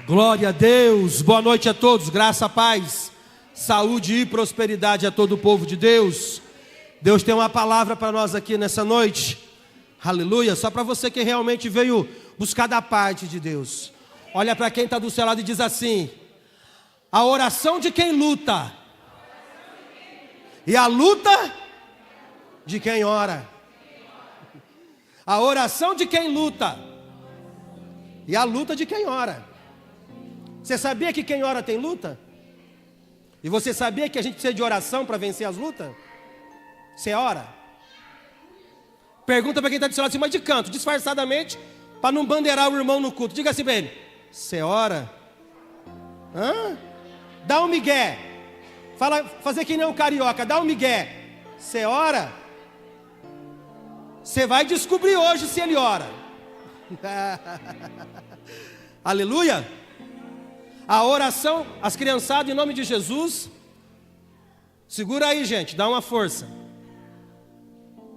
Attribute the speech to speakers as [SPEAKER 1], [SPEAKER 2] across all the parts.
[SPEAKER 1] Glória a Deus, boa noite a todos, graça, paz, saúde e prosperidade a todo o povo de Deus. Deus tem uma palavra para nós aqui nessa noite, aleluia, só para você que realmente veio buscar da parte de Deus. Olha para quem está do seu lado e diz assim: a oração de quem luta e a luta de quem ora. A oração de quem luta e a luta de quem ora. Você sabia que quem ora tem luta? E você sabia que a gente precisa de oração para vencer as lutas? Você ora? Pergunta para quem está do seu lado assim, mas de canto, disfarçadamente, para não bandeirar o irmão no culto. Diga assim para ele: você ora? Hã? Dá um migué. Fala, fazer que nem um carioca, dá um migué. Você ora? Você vai descobrir hoje se ele ora. Aleluia. A oração, as criançadas, em nome de Jesus. Segura aí, gente, dá uma força.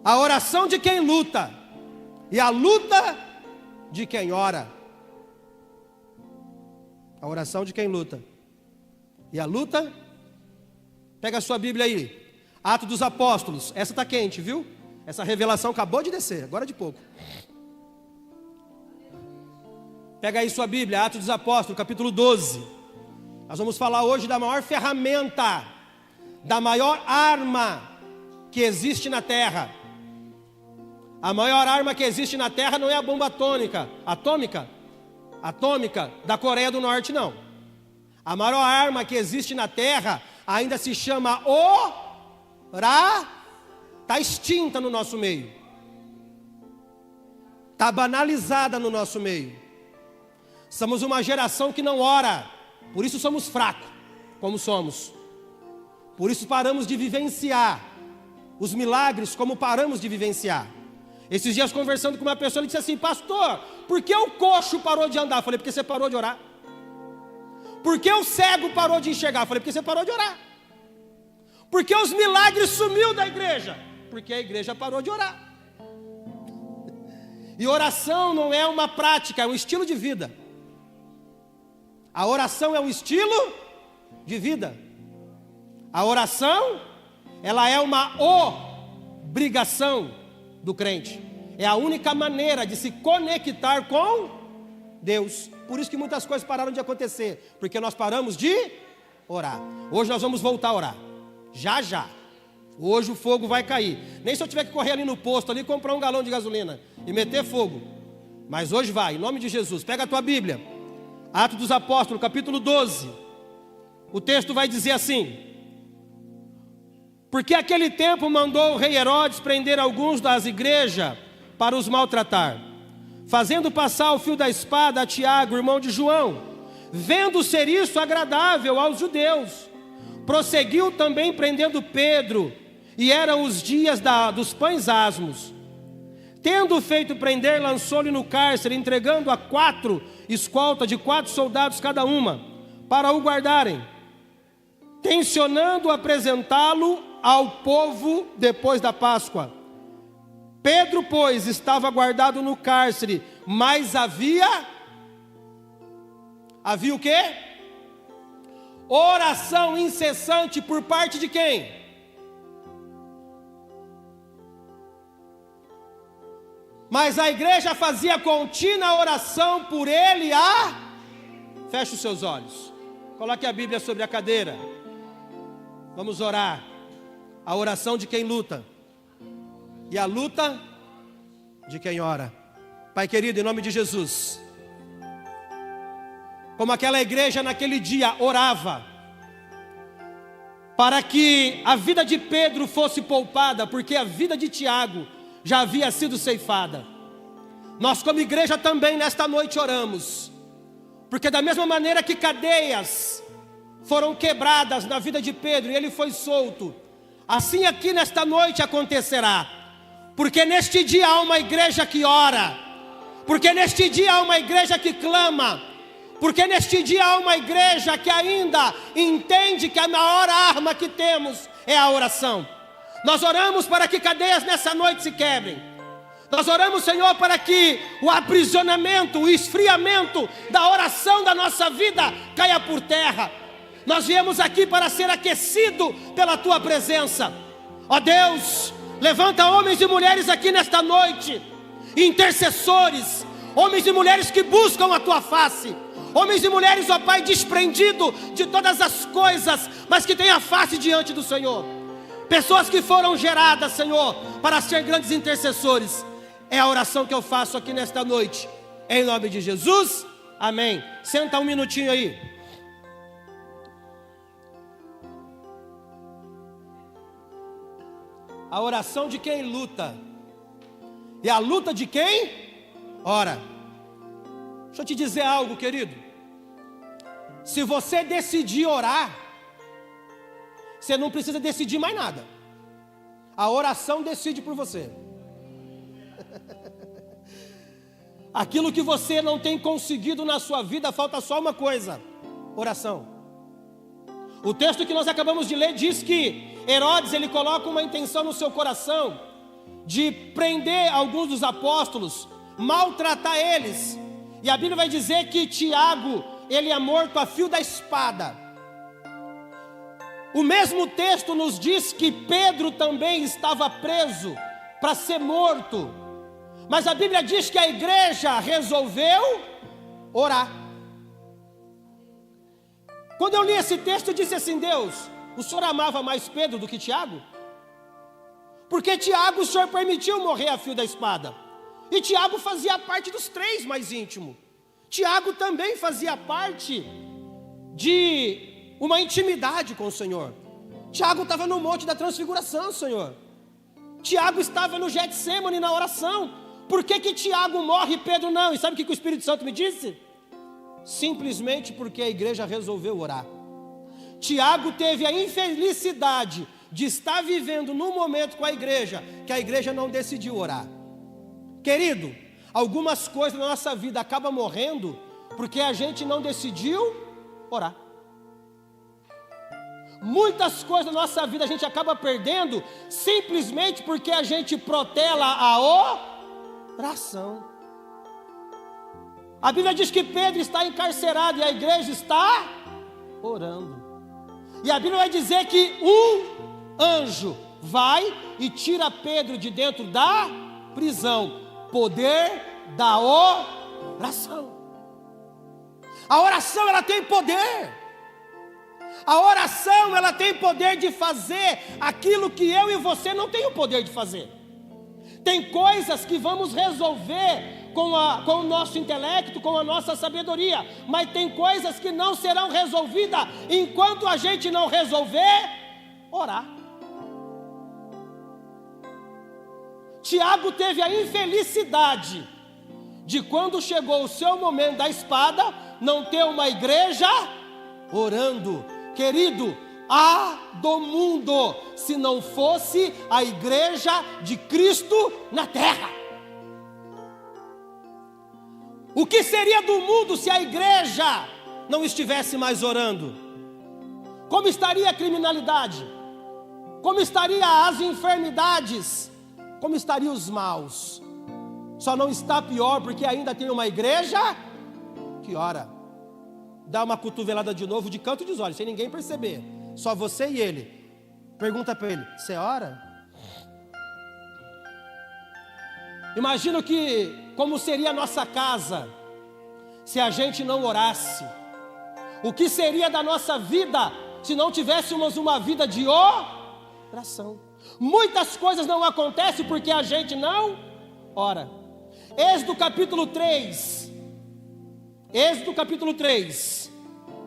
[SPEAKER 1] A oração de quem luta e a luta de quem ora. A oração de quem luta e a luta. Pega a sua Bíblia aí, Atos dos Apóstolos. Essa está quente, viu? Essa revelação acabou de descer, agora de pouco. Pega aí sua Bíblia, Atos dos Apóstolos, capítulo 12. Nós vamos falar hoje da maior ferramenta, da maior arma que existe na terra. A maior arma que existe na terra não é a bomba atômica da Coreia do Norte, não. A maior arma que existe na terra ainda se chama está extinta no nosso meio. Está banalizada no nosso meio. Somos uma geração que não ora, por isso somos fracos, como somos. Por isso paramos de vivenciar os milagres, como paramos de vivenciar. Esses dias conversando com uma pessoa, ele disse assim: pastor, por que o coxo parou de andar? Eu falei: porque você parou de orar. Por que o cego parou de enxergar? Eu falei: porque você parou de orar. Por que os milagres sumiu da igreja? Porque a igreja parou de orar. E oração não é uma prática, é um estilo de vida. A oração é um estilo de vida. A oração, ela é uma obrigação do crente. É a única maneira de se conectar com Deus. Por isso que muitas coisas pararam de acontecer, porque nós paramos de orar. Hoje nós vamos voltar a orar. Já. Hoje o fogo vai cair. Nem se eu tiver que correr ali no posto, ali comprar um galão de gasolina e meter fogo. Mas hoje vai, em nome de Jesus. Pega a tua Bíblia, Atos dos Apóstolos, capítulo 12. O texto vai dizer assim: porque aquele tempo mandou o rei Herodes prender alguns das igrejas para os maltratar, fazendo passar o fio da espada a Tiago, irmão de João. Vendo ser isso agradável aos judeus, prosseguiu também prendendo Pedro, e eram os dias dos pães asmos. Tendo feito prender, lançou-lhe no cárcere, entregando a 4 escoltas de 4 soldados cada uma, para o guardarem, tencionando apresentá-lo ao povo depois da Páscoa. Pedro, pois, estava guardado no cárcere, mas havia o quê? Oração incessante por parte de quem? Mas a igreja fazia contínua oração por ele. Feche os seus olhos, coloque a Bíblia sobre a cadeira. Vamos orar. A oração de quem luta e a luta de quem ora. Pai querido, em nome de Jesus, como aquela igreja naquele dia orava para que a vida de Pedro fosse poupada, porque a vida de Tiago já havia sido ceifada. Nós como igreja também nesta noite oramos, porque da mesma maneira que cadeias foram quebradas na vida de Pedro e ele foi solto, assim aqui nesta noite acontecerá. Porque neste dia há uma igreja que ora, porque neste dia há uma igreja que clama, porque neste dia há uma igreja que ainda entende que a maior arma que temos é a oração. Nós oramos para que cadeias nessa noite se quebrem. Nós oramos, Senhor, para que o aprisionamento, o esfriamento da oração da nossa vida caia por terra. Nós viemos aqui para ser aquecido pela Tua presença. Ó Deus, levanta homens e mulheres aqui nesta noite, intercessores, homens e mulheres que buscam a Tua face, homens e mulheres, ó Pai, desprendido de todas as coisas, mas que têm a face diante do Senhor. Pessoas que foram geradas, Senhor, para ser grandes intercessores. É a oração que eu faço aqui nesta noite, em nome de Jesus, amém. Senta um minutinho aí. A oração de quem luta, e a luta de quem ora. Deixa eu te dizer algo, querido. Se você decidir orar, você não precisa decidir mais nada. A oração decide por você. Aquilo que você não tem conseguido na sua vida, falta só uma coisa: oração. O texto que nós acabamos de ler diz que Herodes, ele coloca uma intenção no seu coração de prender alguns dos apóstolos, maltratar eles. E a Bíblia vai dizer que Tiago, ele é morto a fio da espada. O mesmo texto nos diz que Pedro também estava preso para ser morto. Mas a Bíblia diz que a igreja resolveu orar. Quando eu li esse texto, eu disse assim: Deus, o Senhor amava mais Pedro do que Tiago? Porque Tiago o Senhor permitiu morrer a fio da espada. E Tiago fazia parte dos 3 mais íntimos. Tiago também fazia parte de uma intimidade com o Senhor. Tiago estava no Monte da Transfiguração, Senhor. Tiago estava no Getsemane na oração. Por que Tiago morre e Pedro não? E sabe o que o Espírito Santo me disse? Simplesmente porque a igreja resolveu orar. Tiago teve a infelicidade de estar vivendo num momento com a igreja, que a igreja não decidiu orar. Querido, algumas coisas na nossa vida acabam morrendo porque a gente não decidiu orar. Muitas coisas na nossa vida a gente acaba perdendo simplesmente porque a gente protela a oração. A Bíblia diz que Pedro está encarcerado e a igreja está orando. E a Bíblia vai dizer que um anjo vai e tira Pedro de dentro da prisão. Poder da oração. A oração, ela tem poder. A oração, ela tem poder de fazer aquilo que eu e você não tem o poder de fazer. Tem coisas que vamos resolver com o nosso intelecto, com a nossa sabedoria, mas tem coisas que não serão resolvidas enquanto a gente não resolver orar. Tiago teve a infelicidade de, quando chegou o seu momento da espada, não ter uma igreja orando. Querido, do mundo, se não fosse a igreja de Cristo na terra. O que seria do mundo se a igreja não estivesse mais orando? Como estaria a criminalidade? Como estariam as enfermidades? Como estariam os maus? Só não está pior porque ainda tem uma igreja que ora. Dá uma cotovelada de novo de canto dos olhos, sem ninguém perceber. Só você e ele. Pergunta para ele: você ora? Imagino como seria a nossa casa se a gente não orasse. O que seria da nossa vida se não tivéssemos uma vida de oração? Muitas coisas não acontecem porque a gente não ora. Êxodo capítulo 3. Êxodo capítulo 3.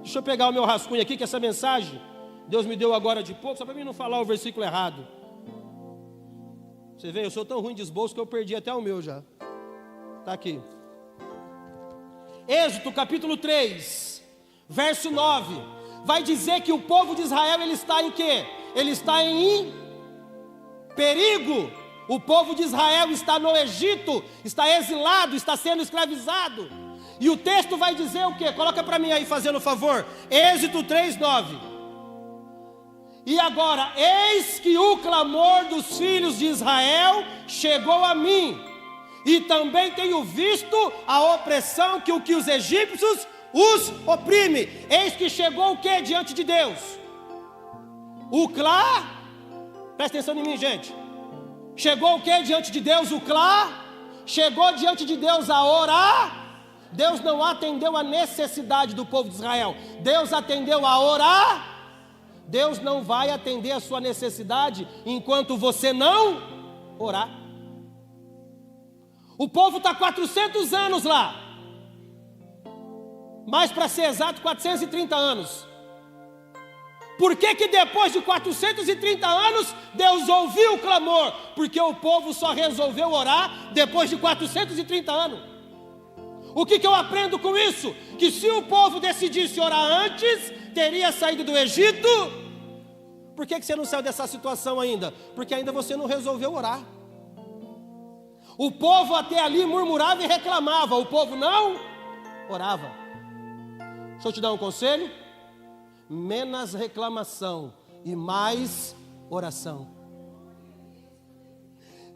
[SPEAKER 1] Deixa eu pegar o meu rascunho aqui, que essa mensagem Deus me deu agora de pouco, só para mim não falar o versículo errado. Você vê, eu sou tão ruim de esboço que eu perdi até o meu já. Está aqui. Êxodo capítulo 3, verso 9. Vai dizer que o povo de Israel, ele está em quê? Ele está em perigo. O povo de Israel está no Egito, está exilado, está sendo escravizado. E o texto vai dizer o quê? Coloca para mim aí, fazendo favor. Êxodo 3, 9. E agora, eis que o clamor dos filhos de Israel chegou a mim, e também tenho visto a opressão que os egípcios os oprime. Eis que chegou o que diante de Deus? O Clá, presta atenção em mim, gente. Chegou o que diante de Deus? O Clá. Chegou diante de Deus a orar. Deus não atendeu a necessidade do povo de Israel. Deus atendeu a orar. Deus não vai atender a sua necessidade enquanto você não orar. O povo está 400 anos lá. Mais para ser exato, 430 anos. Por que depois de 430 anos, Deus ouviu o clamor? Porque o povo só resolveu orar depois de 430 anos. O que eu aprendo com isso? Que se o povo decidisse orar antes, teria saído do Egito. Por que você não saiu dessa situação ainda? Porque ainda você não resolveu orar. O povo até ali murmurava e reclamava, o povo não orava. Deixa eu te dar um conselho: menos reclamação e mais oração.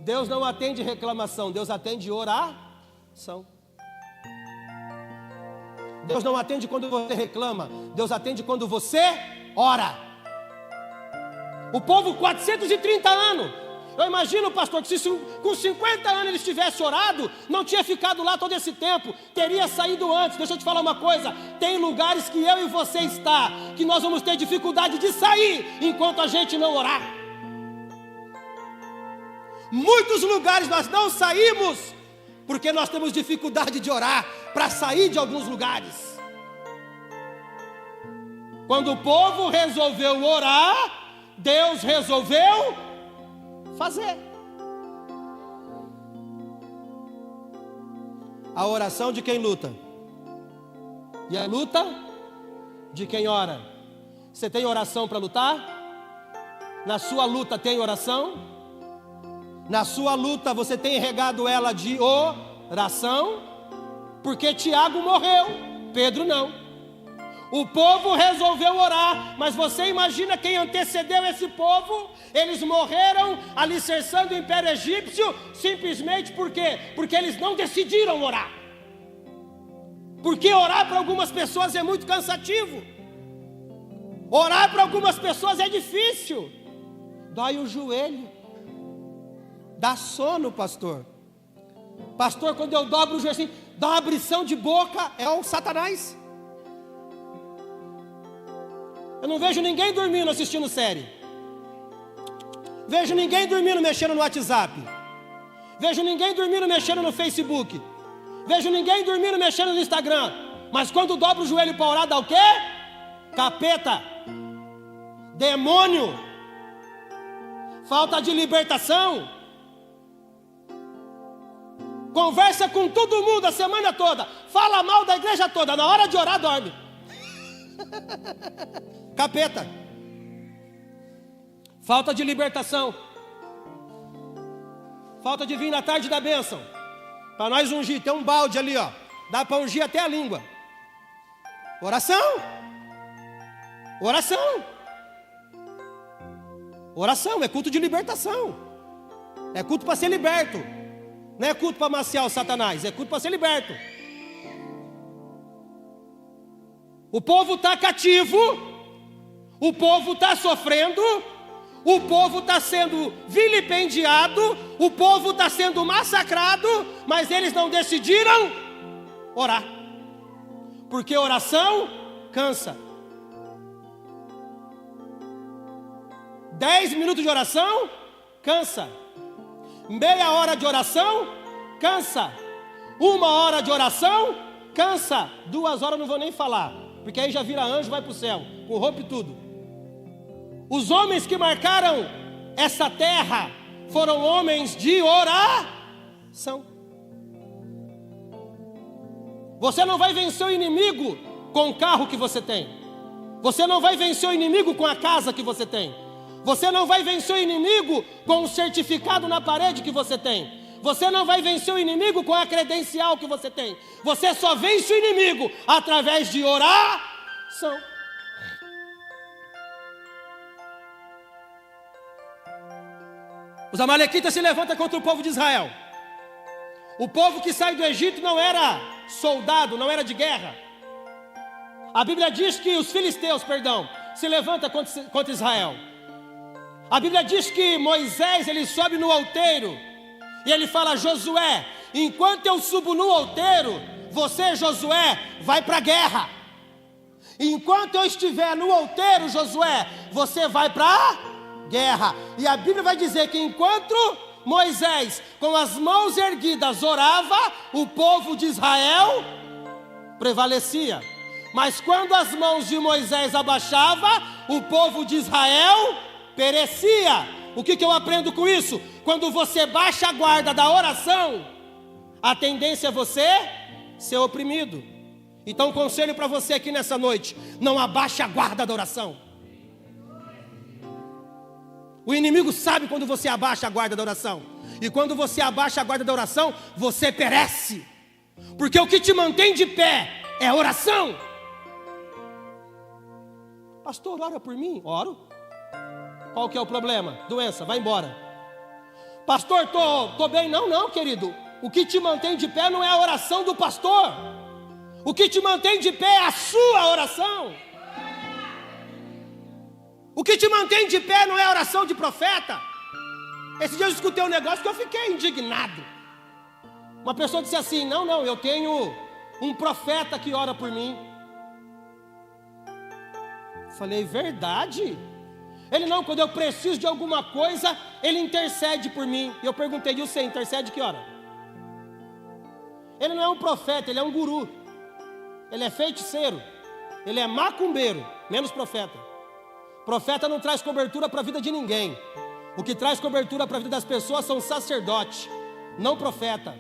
[SPEAKER 1] Deus não atende reclamação, Deus atende oração. Deus não atende quando você reclama, Deus atende quando você ora. O povo 430 anos. Eu imagino, pastor, que se com 50 anos eles tivessem orado, não tinha ficado lá todo esse tempo, teria saído antes. Deixa eu te falar uma coisa: tem lugares que eu e você está, que nós vamos ter dificuldade de sair enquanto a gente não orar. Muitos lugares nós não saímos porque nós temos dificuldade de orar para sair de alguns lugares. Quando o povo resolveu orar, Deus resolveu fazer. A oração de quem luta e a luta de quem ora. Você tem oração para lutar? Na sua luta tem oração? Na sua luta você tem regado ela de oração? Porque Tiago morreu, Pedro não. O povo resolveu orar, mas você imagina quem antecedeu esse povo? Eles morreram alicerçando o Império Egípcio, simplesmente por quê? Porque eles não decidiram orar. Porque orar para algumas pessoas é muito cansativo. Orar para algumas pessoas é difícil. Dói o joelho. Dá sono, pastor. Pastor, quando eu dobro o joelho assim, dá uma abrição de boca, é o Satanás. Eu não vejo ninguém dormindo assistindo série. Vejo ninguém dormindo mexendo no WhatsApp. Vejo ninguém dormindo mexendo no Facebook. Vejo ninguém dormindo mexendo no Instagram. Mas quando dobra o joelho para orar, dá o quê? Capeta. Demônio. Falta de libertação. Conversa com todo mundo a semana toda. Fala mal da igreja toda. Na hora de orar, dorme. Capeta. Falta de libertação. Falta de vir na tarde da bênção. Para nós ungir, tem um balde ali, ó. Dá para ungir até a língua. Oração. Oração. Oração, é culto de libertação. É culto para ser liberto. Não é culto para amaciar o Satanás, é culto para ser liberto. O povo está cativo, o povo está sofrendo, o povo está sendo vilipendiado, o povo está sendo massacrado, mas eles não decidiram orar. Porque oração cansa. 10 minutos de oração cansa. Meia hora de oração cansa. 1 hora de oração cansa. 2 horas não vou nem falar, porque aí já vira anjo, vai para o céu, corrompe tudo. Os homens que marcaram essa terra foram homens de oração. Você não vai vencer o inimigo com o carro que você tem. Você não vai vencer o inimigo com a casa que você tem. Você não vai vencer o inimigo com o certificado na parede que você tem. Você não vai vencer o inimigo com a credencial que você tem. Você só vence o inimigo através de oração. Os amalequitas se levantam contra o povo de Israel. O povo que sai do Egito não era soldado, não era de guerra. A Bíblia diz que os filisteus, se levantam contra Israel. A Bíblia diz que Moisés, ele sobe no outeiro e ele fala: Josué, enquanto eu subo no outeiro, você, Josué, vai para a guerra. Enquanto eu estiver no outeiro, Josué, você vai para a guerra. E a Bíblia vai dizer que enquanto Moisés, com as mãos erguidas, orava, o povo de Israel prevalecia. Mas quando as mãos de Moisés abaixava, o povo de Israel perecia. O que eu aprendo com isso? Quando você baixa a guarda da oração, a tendência é você ser oprimido. Então, conselho para você aqui nessa noite: não abaixe a guarda da oração. O inimigo sabe quando você abaixa a guarda da oração. E quando você abaixa a guarda da oração, você perece. Porque o que te mantém de pé é a oração. Pastor, ora por mim? Oro. Qual que é o problema? Doença, vai embora. Pastor, tô bem. Não, querido. O que te mantém de pé não é a oração do pastor. O que te mantém de pé é a sua oração. O que te mantém de pé não é a oração de profeta. Esse dia eu escutei um negócio que eu fiquei indignado. Uma pessoa disse assim: não, eu tenho um profeta que ora por mim. Falei: verdade? Ele: não, quando eu preciso de alguma coisa, ele intercede por mim. E eu perguntei: e você intercede que hora? Ele não é um profeta, ele é um guru. Ele é feiticeiro. Ele é macumbeiro, menos profeta. Profeta não traz cobertura para a vida de ninguém. O que traz cobertura para a vida das pessoas são sacerdotes, não profeta.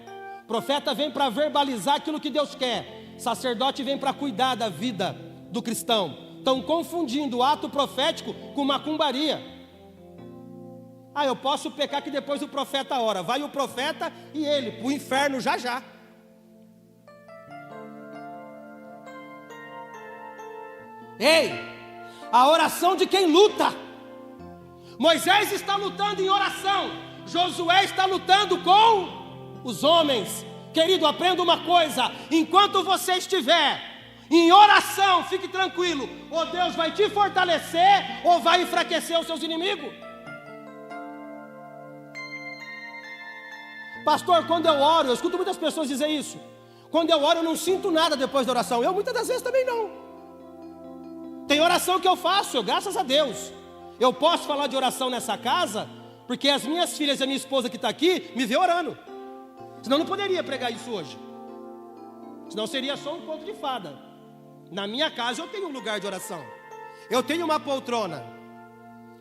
[SPEAKER 1] Profeta vem para verbalizar aquilo que Deus quer. Sacerdote vem para cuidar da vida do cristão. Estão confundindo o ato profético com macumbaria. Eu posso pecar que depois o profeta ora. Vai o profeta e ele para o inferno já. Ei! A oração de quem luta. Moisés está lutando em oração. Josué está lutando com os homens. Querido, aprenda uma coisa: enquanto você estiver em oração, fique tranquilo, ou Deus vai te fortalecer, ou vai enfraquecer os seus inimigos. Pastor, quando eu oro, eu escuto muitas pessoas dizer isso: quando eu oro eu não sinto nada depois da oração. Eu muitas das vezes também não. Tem oração que eu faço, graças a Deus. Eu posso falar de oração nessa casa, porque as minhas filhas e a minha esposa que está aqui, me vê orando. Senão eu não poderia pregar isso hoje. Senão seria só um conto de fada. Na minha casa eu tenho um lugar de oração. Eu tenho uma poltrona,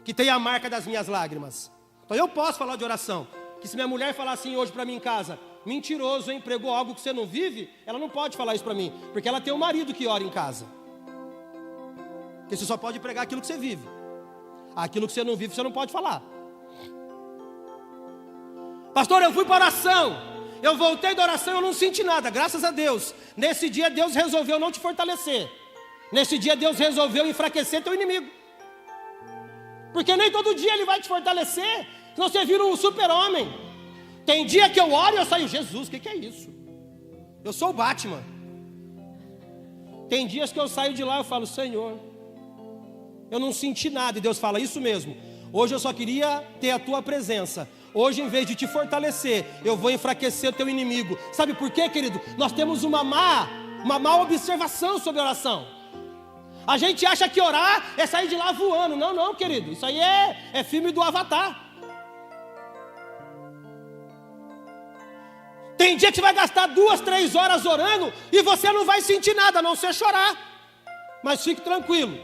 [SPEAKER 1] que tem a marca das minhas lágrimas. Então eu posso falar de oração. Que se minha mulher falar assim hoje para mim em casa: mentiroso, hein, pregou algo que você não vive, ela não pode falar isso para mim, porque ela tem um marido que ora em casa. Porque você só pode pregar aquilo que você vive. Aquilo que você não vive, você não pode falar. Pastor, eu fui para a oração, eu voltei da oração, eu não senti nada, graças a Deus. Nesse dia Deus resolveu não te fortalecer. Nesse dia Deus resolveu enfraquecer teu inimigo. Porque nem todo dia Ele vai te fortalecer, senão você vira um super-homem. Tem dia que eu oro e eu saio: Jesus, o que é isso? Eu sou o Batman. Tem dias que eu saio de lá e eu falo: Senhor, eu não senti nada. E Deus fala: isso mesmo, hoje eu só queria ter a tua presença. Hoje, em vez de te fortalecer, eu vou enfraquecer o teu inimigo. Sabe por quê, querido? Nós temos uma má observação sobre a oração. A gente acha que orar é sair de lá voando. Não, querido, isso aí é filme do Avatar. Tem dia que você vai gastar 2, 3 horas orando e você não vai sentir nada, a não ser chorar. Mas fique tranquilo,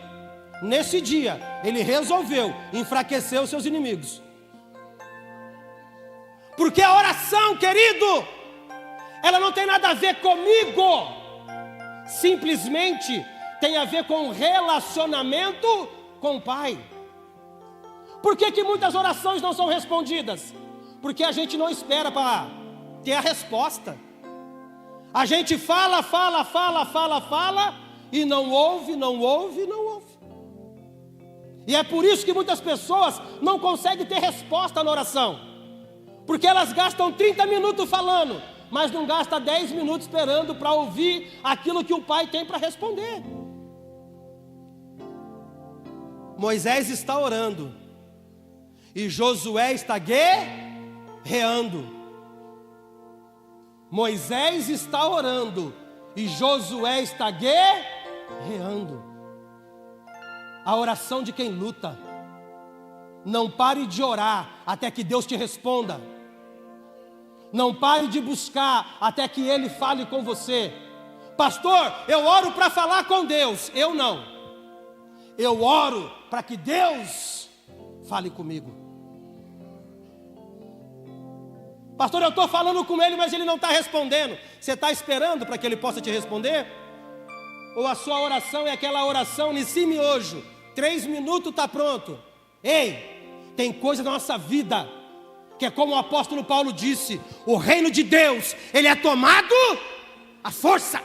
[SPEAKER 1] nesse dia Ele resolveu enfraquecer os seus inimigos. Porque a oração, querido, ela não tem nada a ver comigo. Simplesmente tem a ver com relacionamento com o Pai. Por que muitas orações não são respondidas? Porque a gente não espera para ter a resposta. A gente fala e não ouve. E é por isso que muitas pessoas não conseguem ter resposta na oração. Porque elas gastam 30 minutos falando, mas não gasta 10 minutos esperando para ouvir aquilo que o pai tem para responder. Moisés está orando e Josué está guerreando. Moisés está orando e Josué está guerreando. A oração de quem luta. Não pare de orar até que Deus te responda. Não pare de buscar até que Ele fale com você. Pastor, eu oro para falar com Deus. Eu não. Eu oro para que Deus fale comigo. Pastor, eu estou falando com Ele, mas Ele não está respondendo. Você está esperando para que Ele possa te responder? Ou a sua oração é aquela oração nesse miojo, 3 minutos está pronto? Ei, tem coisa na nossa vida que é como o apóstolo Paulo disse: o reino de Deus, ele é tomado à força.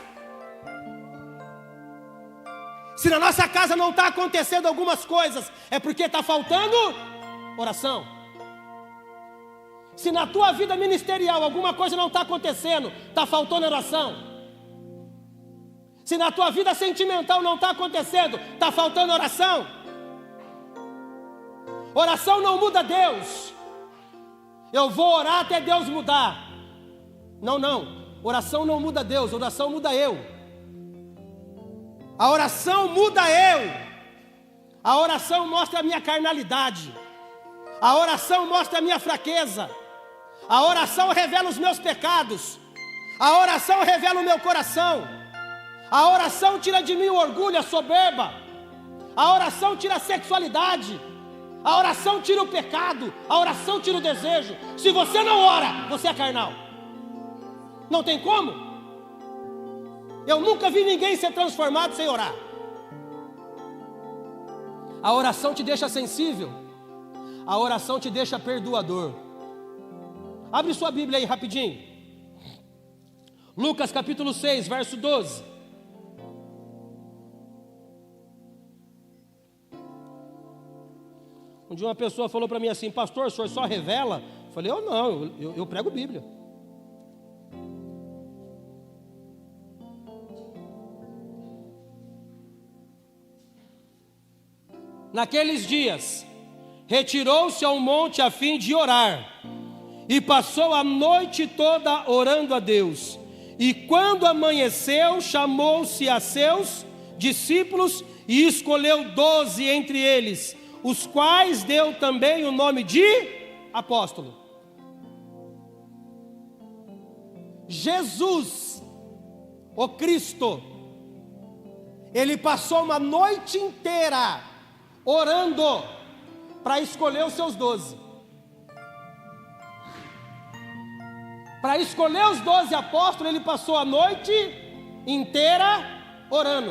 [SPEAKER 1] Se na nossa casa não está acontecendo algumas coisas, é porque está faltando oração. Se na tua vida ministerial alguma coisa não está acontecendo, está faltando oração. Se na tua vida sentimental não está acontecendo, está faltando oração. Oração não muda Deus. Eu vou orar até Deus mudar. Não, não. Oração não muda Deus, oração muda eu. A oração muda eu. A oração mostra a minha carnalidade. A oração mostra a minha fraqueza. A oração revela os meus pecados. A oração revela o meu coração. A oração tira de mim o orgulho, a soberba. A oração tira a sexualidade. A oração tira o pecado. A oração tira o desejo. Se você não ora, você é carnal. Não tem como. Eu nunca vi ninguém ser transformado sem orar. A oração te deixa sensível. A oração te deixa perdoador. Abre sua Bíblia aí rapidinho. Lucas capítulo 6, verso 12. Um dia uma pessoa falou para mim assim: pastor, o senhor só revela? Eu falei: eu não, eu prego Bíblia. Naqueles dias, retirou-se ao monte a fim de orar, e passou a noite toda orando a Deus. E quando amanheceu, chamou-se a seus discípulos e escolheu 12 entre eles, os quais deu também o nome de apóstolo. Jesus, o Cristo, ele passou uma noite inteira orando para escolher os seus 12. Para escolher os 12 apóstolos, ele passou a noite inteira orando.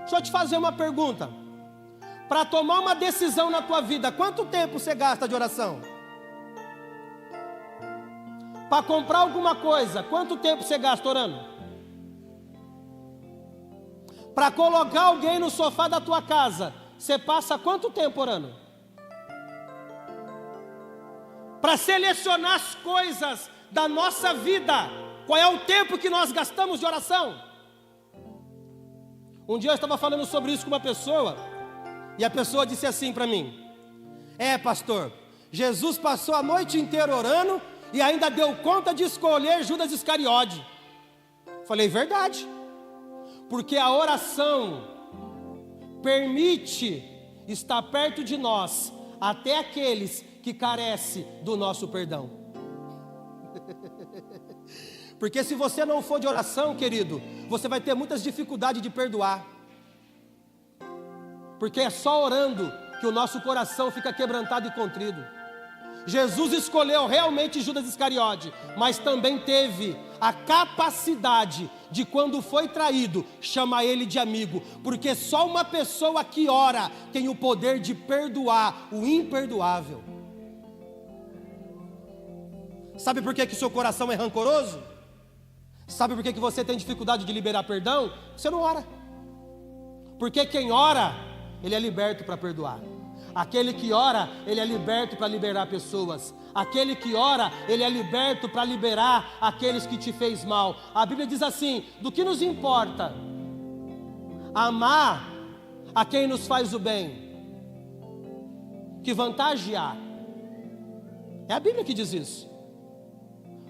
[SPEAKER 1] Deixa eu te fazer uma pergunta. Para tomar uma decisão na tua vida, quanto tempo você gasta de oração? Para comprar alguma coisa, quanto tempo você gasta orando? Para colocar alguém no sofá da tua casa, você passa quanto tempo orando? Para selecionar as coisas da nossa vida, qual é o tempo que nós gastamos de oração? Um dia eu estava falando sobre isso com uma pessoa, e a pessoa disse assim para mim: pastor, Jesus passou a noite inteira orando e ainda deu conta de escolher Judas Iscariote. Falei: verdade, porque a oração permite estar perto de nós até aqueles que carecem do nosso perdão. Porque se você não for de oração, querido, você vai ter muitas dificuldades de perdoar. Porque é só orando que o nosso coração fica quebrantado e contrido. Jesus escolheu realmente Judas Iscariote, mas também teve a capacidade de, quando foi traído, chamar ele de amigo. Porque só uma pessoa que ora tem o poder de perdoar o imperdoável. Sabe por que o seu coração é rancoroso? Sabe por que você tem dificuldade de liberar perdão? Você não ora. Porque quem ora, ele é liberto para perdoar. Aquele que ora, ele é liberto para liberar pessoas. Aquele que ora, ele é liberto para liberar aqueles que te fez mal. A Bíblia diz assim: do que nos importa amar a quem nos faz o bem? Que vantagem há? É a Bíblia que diz isso.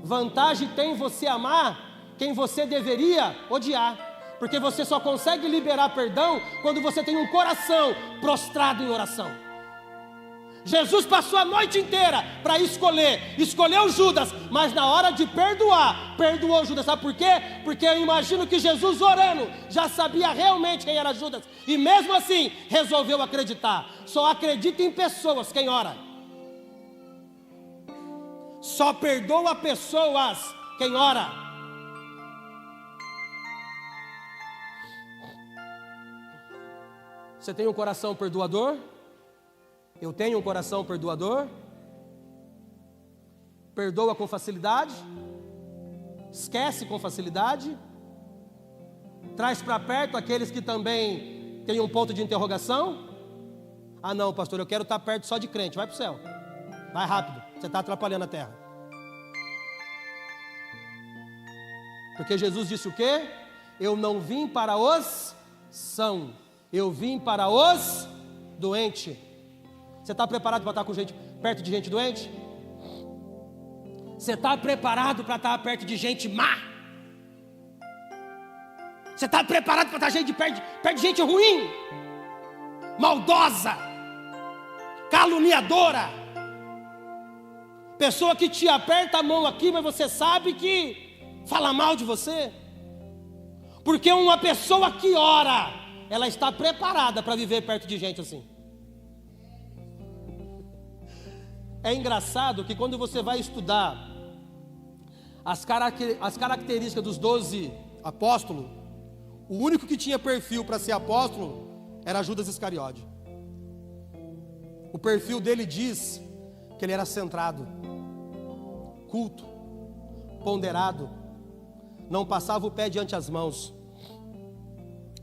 [SPEAKER 1] Vantagem tem você amar quem você deveria odiar, porque você só consegue liberar perdão quando você tem um coração prostrado em oração. Jesus passou a noite inteira para escolheu Judas, mas na hora de perdoar, perdoou Judas. Sabe por quê? Porque eu imagino que Jesus, orando, já sabia realmente quem era Judas, e mesmo assim resolveu acreditar. Só acredita em pessoas quem ora. Só perdoa pessoas quem ora. Você tem um coração perdoador? Eu tenho um coração perdoador? Perdoa com facilidade? Esquece com facilidade? Traz para perto aqueles que também têm um ponto de interrogação? Ah não, pastor, eu quero estar perto só de crente. Vai para o céu. Vai rápido, você está atrapalhando a terra. Porque Jesus disse o quê? Eu não vim para os sãos, eu vim para os doentes. Você está preparado para estar com gente, perto de gente doente? Você está preparado para estar perto de gente má? Você está preparado para estar perto de gente ruim? Maldosa? Caluniadora? Pessoa que te aperta a mão aqui, mas você sabe que fala mal de você? Porque uma pessoa que ora, ela está preparada para viver perto de gente assim. É engraçado que quando você vai estudar as características dos 12 apóstolos, o único que tinha perfil para ser apóstolo era Judas Iscariote. O perfil dele diz que ele era centrado, culto, ponderado, não passava o pé diante as mãos,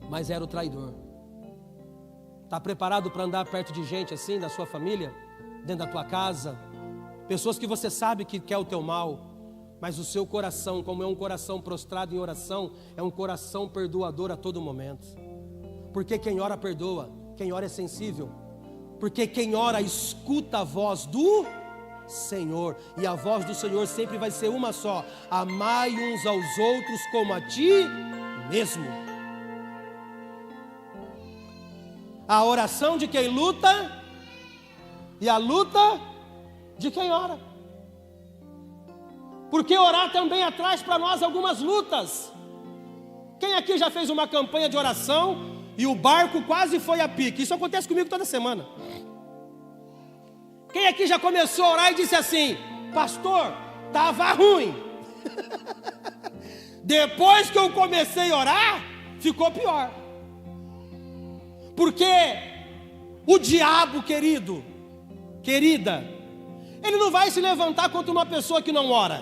[SPEAKER 1] mas era o traidor. Está preparado para andar perto de gente assim, da sua família? Dentro da tua casa, pessoas que você sabe que quer o teu mal, mas o seu coração, como é um coração prostrado em oração, é um coração perdoador a todo momento. Porque quem ora perdoa, quem ora é sensível, porque quem ora escuta a voz do Senhor, e a voz do Senhor sempre vai ser uma só: amai uns aos outros como a ti mesmo. A oração de quem luta e a luta de quem ora. Porque orar também traz para nós algumas lutas. Quem aqui já fez uma campanha de oração e o barco quase foi a pique? Isso acontece comigo toda semana. Quem aqui já começou a orar e disse assim: pastor, estava ruim. Depois que eu comecei a orar, ficou pior. Porque o diabo, querida, ele não vai se levantar contra uma pessoa que não ora.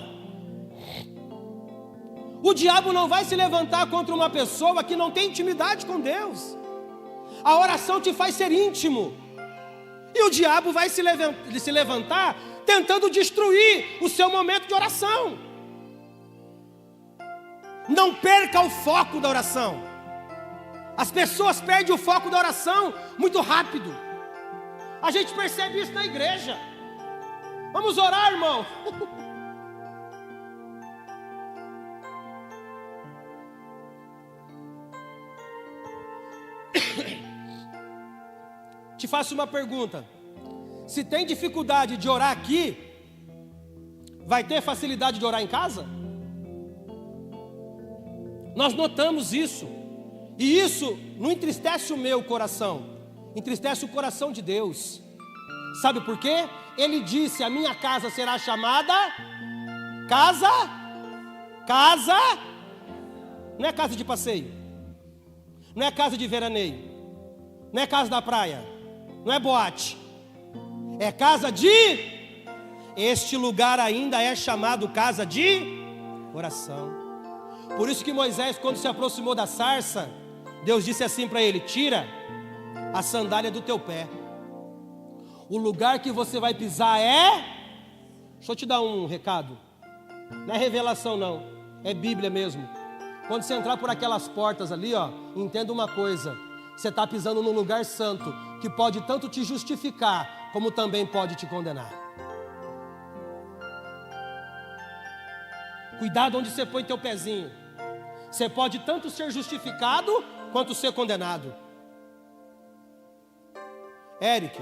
[SPEAKER 1] O diabo não vai se levantar contra uma pessoa que não tem intimidade com Deus. A oração te faz ser íntimo. E o diabo vai se levantar tentando destruir o seu momento de oração. Não perca o foco da oração. As pessoas perdem o foco da oração muito rápido. A gente percebe isso na igreja. Vamos orar, irmão. Te faço uma pergunta: se tem dificuldade de orar aqui, vai ter facilidade de orar em casa? Nós notamos isso, e isso não entristece o meu coração, entristece o coração de Deus. Sabe por quê? Ele disse: a minha casa será chamada casa, não é casa de passeio, não é casa de veraneio, não é casa da praia, não é boate, é casa de... Este lugar ainda é chamado casa de oração. Por isso que Moisés, quando se aproximou da sarça, Deus disse assim para ele: tira a sandália do teu pé. O lugar que você vai pisar é Deixa eu te dar um recado. Não é revelação não, é Bíblia mesmo. Quando você entrar por aquelas portas ali, ó, entenda uma coisa. Você está pisando num lugar santo, que pode tanto te justificar, como também pode te condenar. Cuidado onde você põe teu pezinho. Você pode tanto ser justificado, quanto ser condenado. Eric,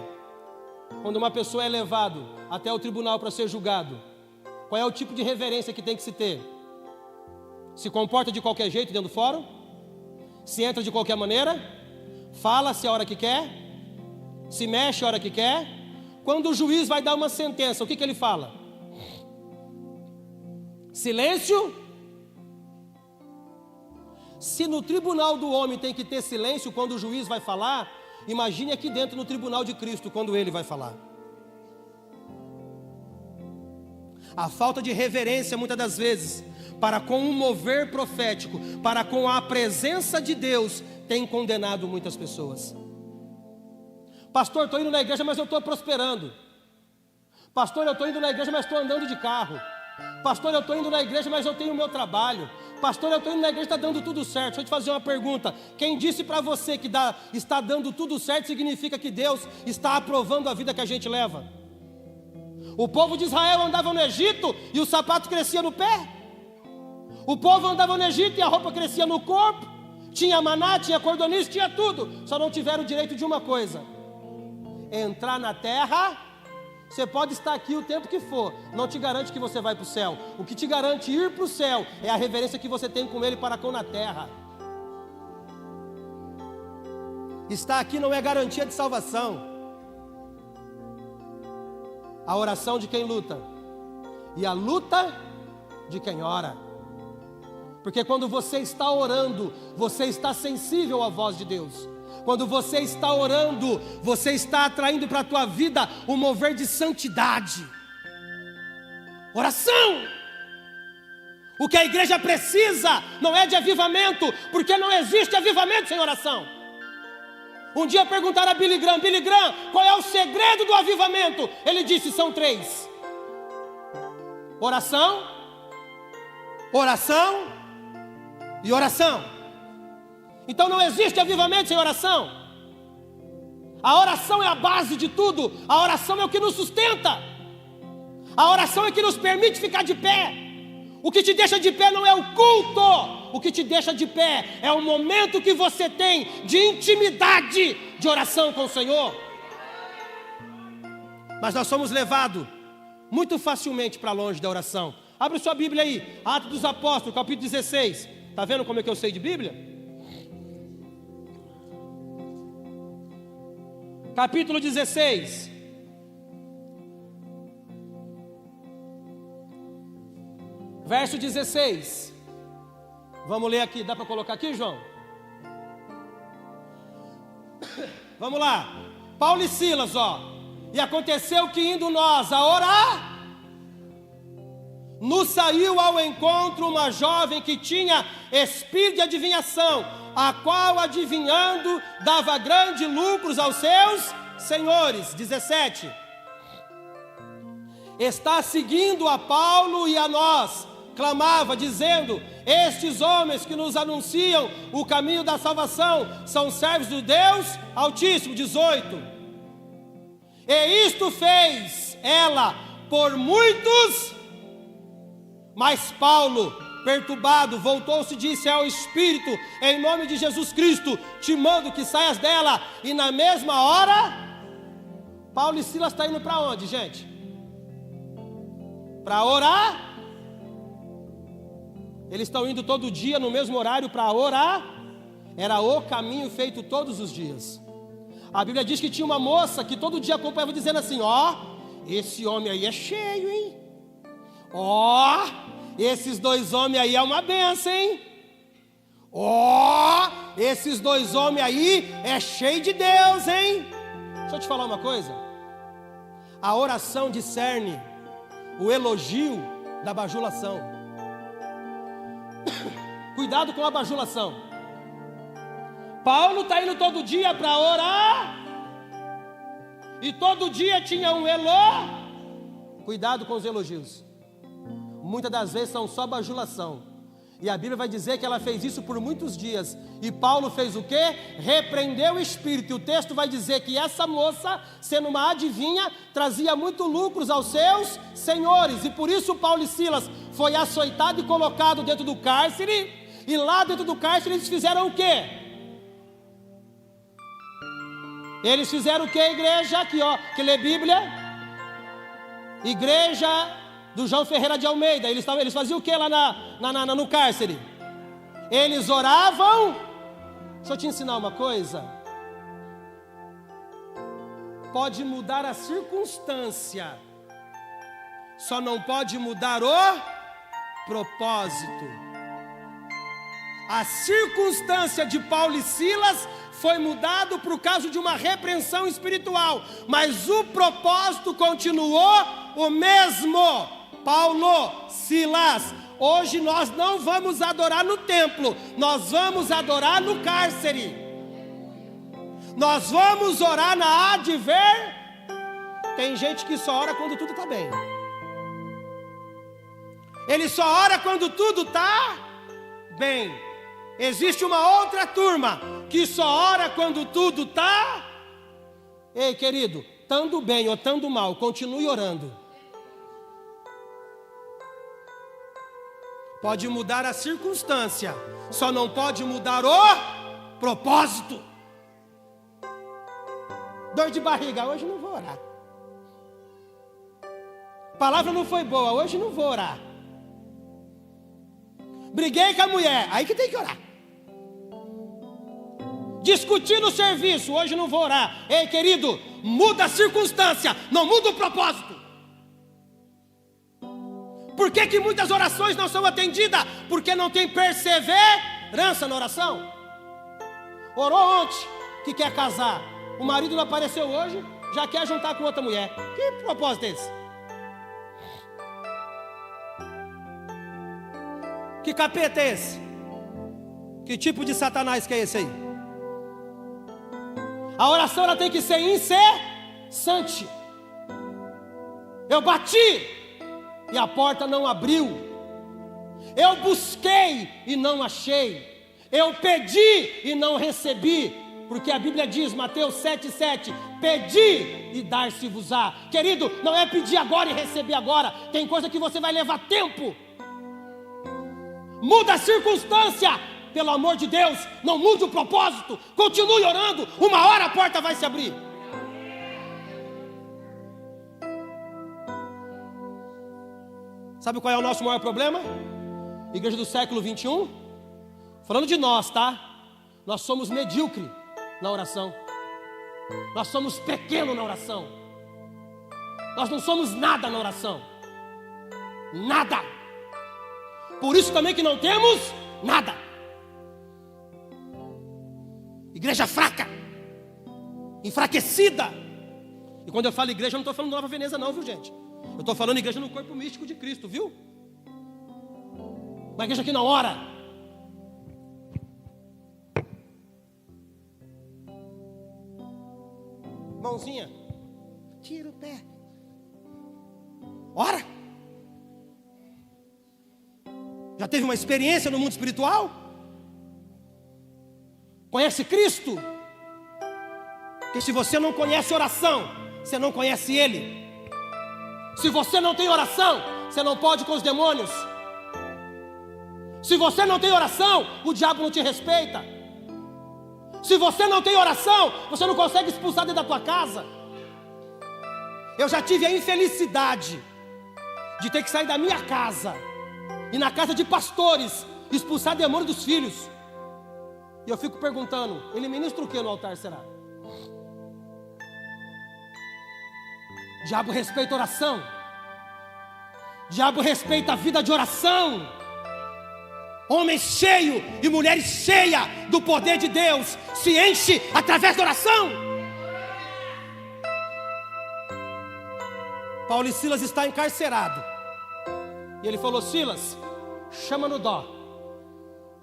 [SPEAKER 1] quando uma pessoa é levado até o tribunal para ser julgado, qual é o tipo de reverência que tem que se ter? Se comporta de qualquer jeito dentro do fórum? Se entra de qualquer maneira? Fala-se a hora que quer? Se mexe a hora que quer? Quando o juiz vai dar uma sentença, o que ele fala? Silêncio? Se no tribunal do homem tem que ter silêncio quando o juiz vai falar, imagine aqui dentro no tribunal de Cristo quando ele vai falar. A falta de reverência muitas das vezes para com um mover profético, para com a presença de Deus, tem condenado muitas pessoas. Pastor, estou indo na igreja, mas eu estou prosperando. Pastor, eu estou indo na igreja, mas estou andando de carro. Pastor, eu estou indo na igreja, mas eu tenho o meu trabalho. Pastor, eu estou indo na igreja, está dando tudo certo. Deixa eu te fazer uma pergunta. Quem disse para você que está dando tudo certo, significa que Deus está aprovando a vida que a gente leva? O povo de Israel andava no Egito e o sapato crescia no pé. O povo andava no Egito e a roupa crescia no corpo. Tinha maná, tinha cordonice, tinha tudo. Só não tiveram o direito de uma coisa: entrar na terra. Você pode estar aqui o tempo que for, não te garante que você vai para o céu. O que te garante ir para o céu é a reverência que você tem com Ele para com na terra. Estar aqui não é garantia de salvação. A oração de quem luta e a luta de quem ora. Porque quando você está orando, você está sensível à voz de Deus. Quando você está orando, você está atraindo para a tua vida um mover de santidade. Oração! O que a igreja precisa não é de avivamento, porque não existe avivamento sem oração. Um dia perguntaram a Billy Graham: Billy Graham, qual é o segredo do avivamento? Ele disse: são 3: oração, oração e oração. Então não existe avivamento sem oração. A oração é a base de tudo. A oração é o que nos sustenta. A oração é que nos permite ficar de pé. O que te deixa de pé não é o culto. O que te deixa de pé é o momento que você tem de intimidade, de oração com o Senhor. Mas nós somos levados muito facilmente para longe da oração. Abre sua Bíblia aí, Atos dos Apóstolos, capítulo 16. Está vendo como é que eu sei de Bíblia? Capítulo 16. Verso 16. Vamos ler aqui, dá para colocar aqui, João? Vamos lá. Paulo e Silas, ó. E aconteceu que indo nós a orar, nos saiu ao encontro uma jovem que tinha espírito de adivinhação, a qual adivinhando dava grandes lucros aos seus senhores. 17. Está seguindo a Paulo e a nós, clamava dizendo: estes homens que nos anunciam o caminho da salvação são servos do Deus Altíssimo. 18. E isto fez ela por muitos. Mas Paulo, perturbado, voltou-se e disse ao Espírito: em nome de Jesus Cristo, te mando que saias dela. E na mesma hora, Paulo e Silas estão indo para onde, gente? Para orar. Eles estão indo todo dia no mesmo horário para orar. Era o caminho feito todos os dias. A Bíblia diz que tinha uma moça que todo dia acompanhava dizendo assim: ó, esse homem aí é cheio, hein? Ó, esses 2 homens aí é uma benção, hein? Ó, esses 2 homens aí é cheio de Deus, hein? Deixa eu te falar uma coisa. A oração discerne o elogio da bajulação. Cuidado com a bajulação. Paulo está indo todo dia para orar, e todo dia tinha um elogio. Cuidado com os elogios. Muitas das vezes são só bajulação. E a Bíblia vai dizer que ela fez isso por muitos dias. E Paulo fez o quê? Repreendeu o espírito. E o texto vai dizer que essa moça, sendo uma adivinha, trazia muito lucros aos seus senhores. E por isso Paulo e Silas foi açoitado e colocado dentro do cárcere. E lá dentro do cárcere eles fizeram o quê? Eles fizeram o quê, igreja? Aqui, ó, que lê Bíblia. Igreja do João Ferreira de Almeida. Eles faziam o que lá no cárcere? Eles oravam. Deixa eu te ensinar uma coisa. Pode mudar a circunstância, só não pode mudar o propósito. A circunstância de Paulo e Silas foi mudado por causa de uma repreensão espiritual, mas o propósito continuou o mesmo. Paulo, Silas, hoje nós não vamos adorar no templo, nós vamos adorar no cárcere. Nós vamos orar na adver. Tem gente que só ora quando tudo está bem. Ele só ora quando tudo está bem. Existe uma outra turma que só ora quando tudo está. Ei, querido, estando bem ou estando mal, continue orando. Pode mudar a circunstância, só não pode mudar o propósito. Dor de barriga, hoje não vou orar. A palavra não foi boa, hoje não vou orar. Briguei com a mulher, aí que tem que orar. Discutir no serviço, hoje não vou orar. Ei, querido, muda a circunstância, não muda o propósito. Por que muitas orações não são atendidas? Porque não tem perseverança na oração. Orou ontem que quer casar, o marido não apareceu hoje, já quer juntar com outra mulher. Que propósito é esse? Que capeta é esse? Que tipo de satanás que é esse aí? A oração ela tem que ser incessante. Eu bati e a porta não abriu. Eu busquei e não achei. Eu pedi e não recebi. Porque a Bíblia diz, Mateus 7,7, pedi e dar-se-vos-á. Querido, não é pedir agora e receber agora. Tem coisa que você vai levar tempo. Muda a circunstância, pelo amor de Deus. Não mude o propósito. Continue orando, uma hora a porta vai se abrir. Sabe qual é o nosso maior problema? Igreja do século 21. Falando de nós, tá? Nós somos medíocres na oração. Nós somos pequenos na oração. Nós não somos nada na oração. Nada. Por isso também que não temos nada. Igreja fraca, enfraquecida. E quando eu falo igreja, eu não estou falando Nova Veneza não, viu, gente? Eu estou falando igreja no corpo místico de Cristo, viu? Uma igreja que não ora. Mãozinha, tira o pé. Ora. Já teve uma experiência no mundo espiritual? Conhece Cristo? Porque se você não conhece oração, você não conhece Ele. Se você não tem oração, você não pode com os demônios. Se você não tem oração, o diabo não te respeita. Se você não tem oração, você não consegue expulsar dentro da tua casa. Eu já tive a infelicidade de ter que sair da minha casa e na casa de pastores expulsar demônio dos filhos. E eu fico perguntando, ele ministra o que no altar, será? Diabo respeita oração. Diabo respeita a vida de oração. Homens cheios e mulheres cheias do poder de Deus se enche através da oração. Paulo e Silas está encarcerado. E ele falou, Silas, chama no dó,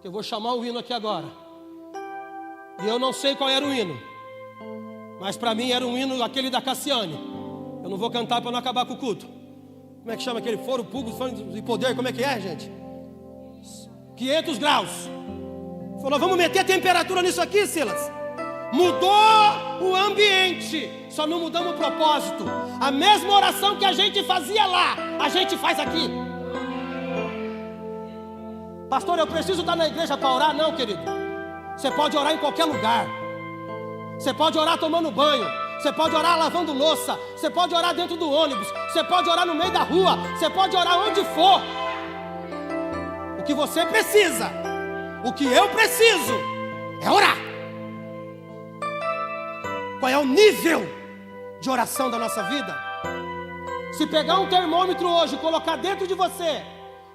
[SPEAKER 1] que eu vou chamar o hino aqui agora. E eu não sei qual era o hino, mas para mim era um hino aquele da Cassiane. Eu não vou cantar para não acabar com o culto. como é que chama aquele foro público de poder? Como é que é, gente? 500 graus. Falou, vamos meter a temperatura nisso aqui, Silas. Mudou o ambiente, só não mudamos o propósito. A mesma oração que a gente fazia lá, a gente faz aqui. Pastor, eu preciso estar na igreja para orar? Não, querido. Você pode orar em qualquer lugar. Você pode orar tomando banho. Você pode orar lavando louça. Você pode orar dentro do ônibus. Você pode orar no meio da rua. Você pode orar onde for. O que você precisa, o que eu preciso, é orar. Qual é o nível de oração da nossa vida? Se pegar um termômetro hoje e colocar dentro de você,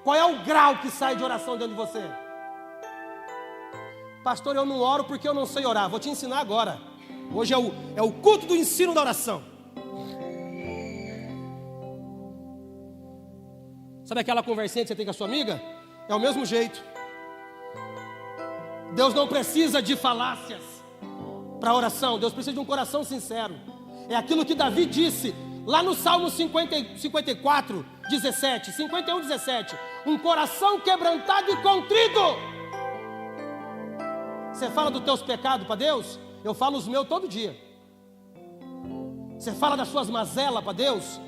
[SPEAKER 1] qual é o grau que sai de oração dentro de você? Pastor, eu não oro porque eu não sei orar. Vou te ensinar agora. Hoje é o culto do ensino da oração. Sabe aquela conversinha que você tem com a sua amiga? É o mesmo jeito. Deus não precisa de falácias para oração. Deus precisa de um coração sincero. É aquilo que Davi disse lá no Salmo 54, 17, 51, 17. Um coração quebrantado e contrito. Você fala dos teus pecados para Deus? Eu falo os meus todo dia. Você fala das suas mazelas para Deus?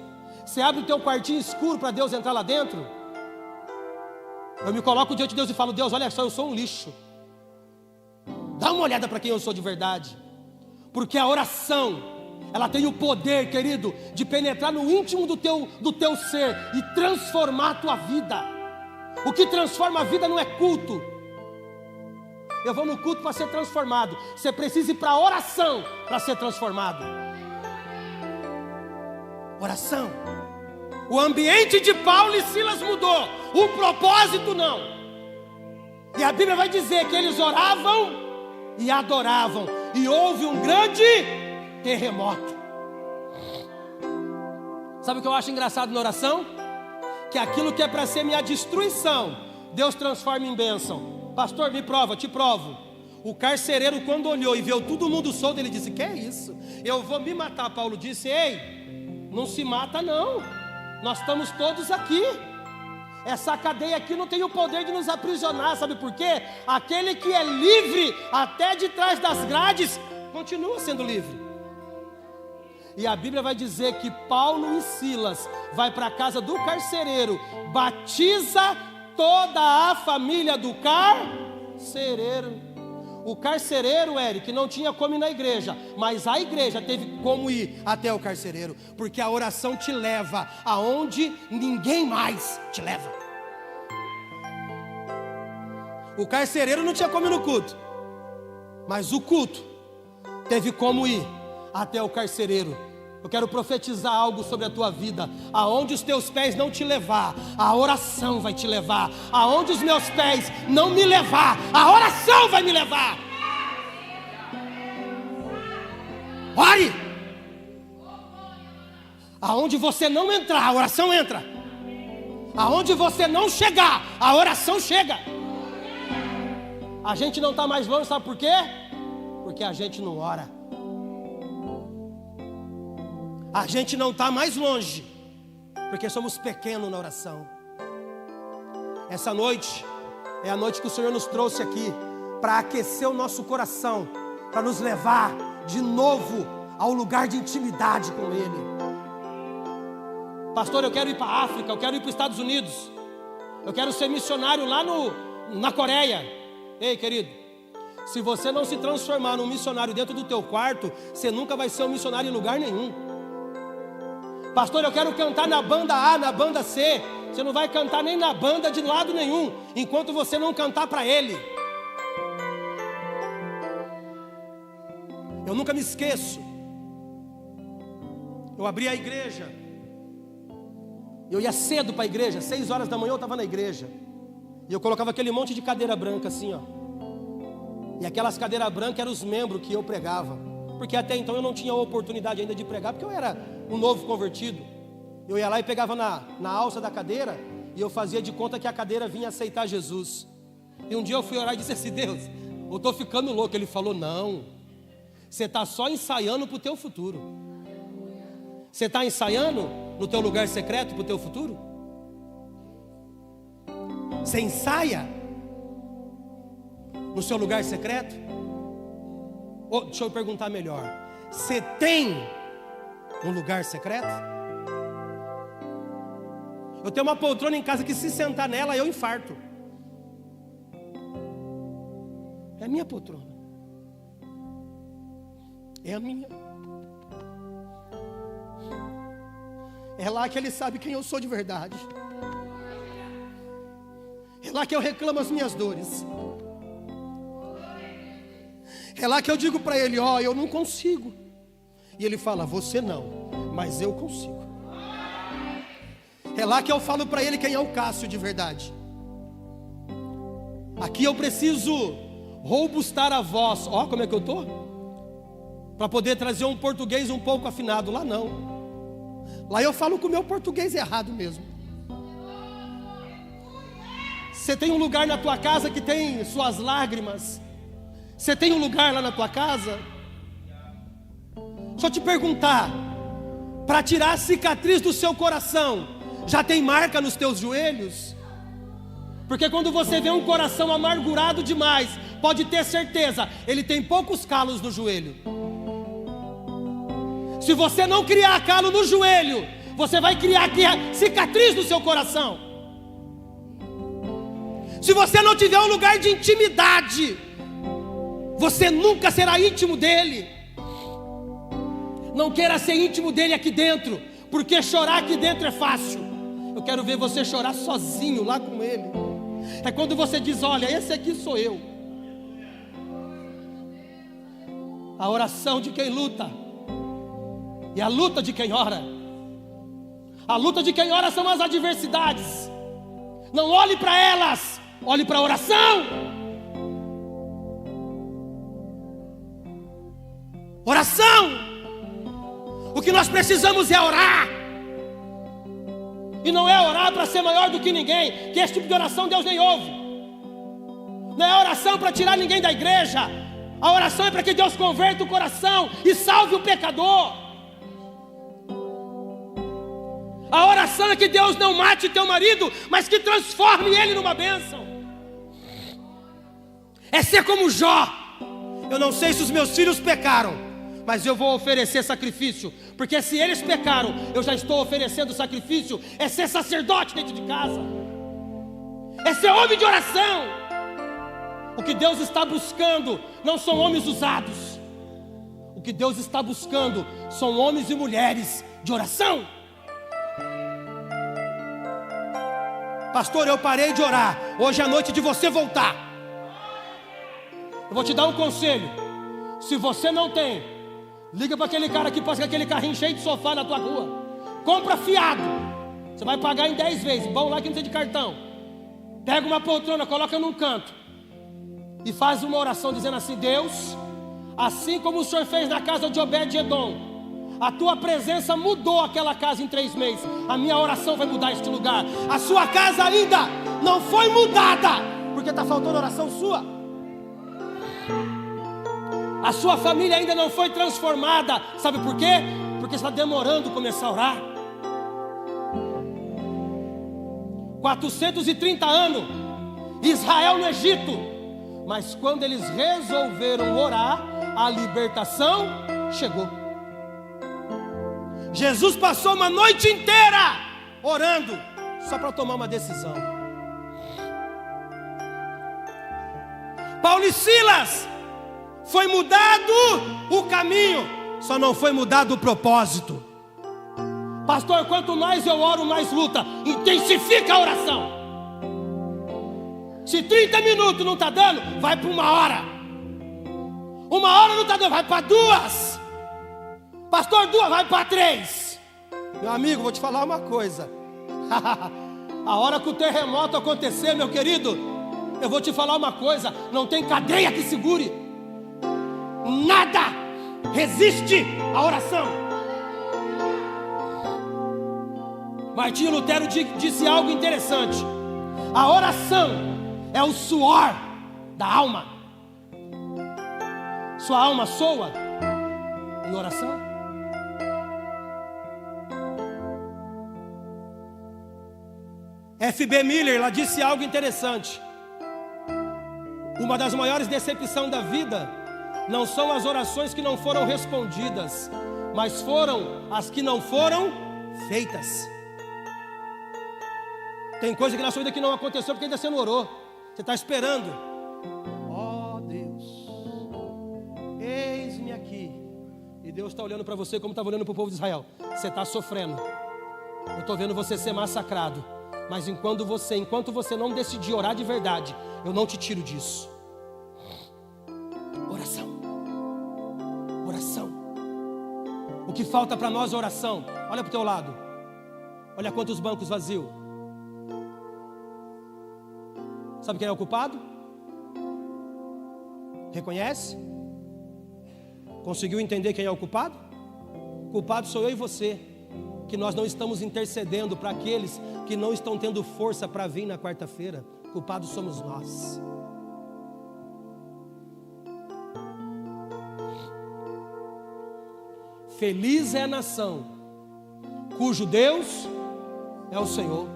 [SPEAKER 1] Você abre o teu quartinho escuro para Deus entrar lá dentro? Eu me coloco diante de Deus e falo, Deus, olha só, eu sou um lixo. Dá uma olhada para quem eu sou de verdade. Porque a oração, ela tem o poder, querido, de penetrar no íntimo do teu ser e transformar a tua vida. O que transforma a vida não é culto. Eu vou no culto para ser transformado. Você precisa ir para a oração para ser transformado. Oração. O ambiente de Paulo e Silas mudou, o propósito não. E a Bíblia vai dizer que eles oravam e adoravam, e houve um grande terremoto. Sabe o que eu acho engraçado na oração? Que aquilo que é para ser minha destruição, Deus transforma em bênção. Pastor, me prova, te provo. O carcereiro, quando olhou e viu todo mundo solto, ele disse, que é isso? Eu vou me matar. Paulo disse, ei, não se mata não, nós estamos todos aqui. Essa cadeia aqui não tem o poder de nos aprisionar, sabe por quê? Aquele que é livre até de trás das grades, continua sendo livre. E a Bíblia vai dizer que Paulo e Silas vai para a casa do carcereiro, batiza toda a família do carcereiro. O carcereiro, Eric, não tinha como ir na igreja, mas a igreja teve como ir até o carcereiro, porque a oração te leva aonde ninguém mais te leva. O carcereiro não tinha como ir no culto, mas o culto teve como ir até o carcereiro. Eu quero profetizar algo sobre a tua vida. Aonde os teus pés não te levar, a oração vai te levar. Aonde os meus pés não me levar, a oração vai me levar. Ore. Aonde você não entrar, a oração entra. Aonde você não chegar, a oração chega. A gente não está mais longe, sabe por quê? Porque a gente não ora. A gente não está mais longe, porque somos pequenos na oração. Essa noite é a noite que o Senhor nos trouxe aqui para aquecer o nosso coração, para nos levar de novo ao lugar de intimidade com Ele. Pastor, eu quero ir para a África, eu quero ir para os Estados Unidos, eu quero ser missionário lá na Coreia. Ei, querido, se você não se transformar num missionário dentro do teu quarto, você nunca vai ser um missionário em lugar nenhum. Pastor, eu quero cantar na banda A, na banda C. Você não vai cantar nem na banda de lado nenhum, enquanto você não cantar para Ele. Eu nunca me esqueço. Eu abri a igreja. Eu ia cedo para a igreja, 6 horas da manhã eu estava na igreja. E eu colocava aquele monte de cadeira branca assim, ó. E aquelas cadeiras brancas eram os membros que eu pregava. Porque até então eu não tinha a oportunidade ainda de pregar, porque eu era um novo convertido. Eu ia lá e pegava na alça da cadeira, e eu fazia de conta que a cadeira vinha aceitar Jesus. E um dia eu fui orar e disse assim, Deus, eu estou ficando louco. Ele falou, não, você está só ensaiando para o teu futuro. Você está ensaiando no teu lugar secreto para o teu futuro? Você ensaia no seu lugar secreto? Ou, deixa eu perguntar melhor, você tem um lugar secreto? Eu tenho uma poltrona em casa que se sentar nela eu infarto. É a minha poltrona. É a minha. É lá que Ele sabe quem eu sou de verdade. É lá que eu reclamo as minhas dores. É lá que eu digo para Ele, ó, eu não consigo. E Ele fala, você não, mas eu consigo. É lá que eu falo para Ele quem é o Cássio de verdade. Aqui eu preciso robustar a voz. Ó, como é que eu estou? Para poder trazer um português um pouco afinado. Lá não. Lá eu falo com o meu português errado mesmo. Você tem um lugar na tua casa que tem suas lágrimas? Você tem um lugar lá na tua casa? Deixa eu te perguntar, para tirar a cicatriz do seu coração, já tem marca nos teus joelhos? Porque quando você vê um coração amargurado demais, pode ter certeza, ele tem poucos calos no joelho. Se você não criar calo no joelho, você vai criar cicatriz no seu coração. Se você não tiver um lugar de intimidade, você nunca será íntimo dele. Não queira ser íntimo dele aqui dentro, porque chorar aqui dentro é fácil. Eu quero ver você chorar sozinho lá com ele. É quando você diz, olha, esse aqui sou eu. A oração de quem luta e a luta de quem ora. A luta de quem ora são as adversidades. Não olhe para elas, olhe para a oração. Oração. O que nós precisamos é orar. E não é orar para ser maior do que ninguém, que esse tipo de oração Deus nem ouve. Não é oração para tirar ninguém da igreja. A oração é para que Deus converta o coração e salve o pecador. A oração é que Deus não mate teu marido, mas que transforme ele numa bênção. É ser como Jó. Eu não sei se os meus filhos pecaram, mas eu vou oferecer sacrifício, porque se eles pecaram, eu já estou oferecendo sacrifício. É ser sacerdote dentro de casa, é ser homem de oração. O que Deus está buscando não são homens usados. O que Deus está buscando são homens e mulheres de oração. Pastor, eu parei de orar. Hoje é a noite de você voltar. Eu vou te dar um conselho. Se você não tem, liga para aquele cara que passa com aquele carrinho cheio de sofá na tua rua. Compra fiado. Você vai pagar em 10 vezes. Bom lá que não tem de cartão. Pega uma poltrona, coloca num canto e faz uma oração dizendo assim: Deus, assim como o Senhor fez na casa de Obed-Edom, a tua presença mudou aquela casa em 3 meses. A minha oração vai mudar este lugar. A sua casa ainda não foi mudada, porque está faltando oração sua. A sua família ainda não foi transformada. Sabe por quê? Porque está demorando começar a orar. 430 anos Israel no Egito, mas quando eles resolveram orar, a libertação chegou. Jesus passou uma noite inteira orando, só para tomar uma decisão. Paulo e Silas, foi mudado o caminho, só não foi mudado o propósito. Pastor, quanto mais eu oro, mais luta. Intensifica a oração. Se 30 minutos não está dando, vai para 1 hora. 1 hora não está dando, vai para 2. Pastor, 2, vai para 3. Meu amigo, vou te falar uma coisa. A hora que o terremoto acontecer, meu querido, eu vou te falar uma coisa: não tem cadeia que segure. Nada resiste à oração. Martinho Lutero disse algo interessante: a oração é o suor da alma. Sua alma soa em oração? F.B. Miller, ela disse algo interessante. Uma das maiores decepções da vida não são as orações que não foram respondidas, mas foram as que não foram feitas. Tem coisa que na sua vida que não aconteceu porque ainda você não orou. Você está esperando. Ó Deus, eis-me aqui. E Deus está olhando para você como estava olhando para o povo de Israel. Você está sofrendo. Eu estou vendo você ser massacrado. Mas enquanto você não decidir orar de verdade, eu não te tiro disso. Oração. Oração. O que falta para nós é oração. Olha para o teu lado. Olha quantos bancos vazios. Sabe quem é o culpado? Reconhece? Conseguiu entender quem é o culpado? O culpado sou eu e você, que nós não estamos intercedendo para aqueles que não estão tendo força para vir na quarta-feira. Culpados somos nós. Feliz é a nação cujo Deus é o Senhor.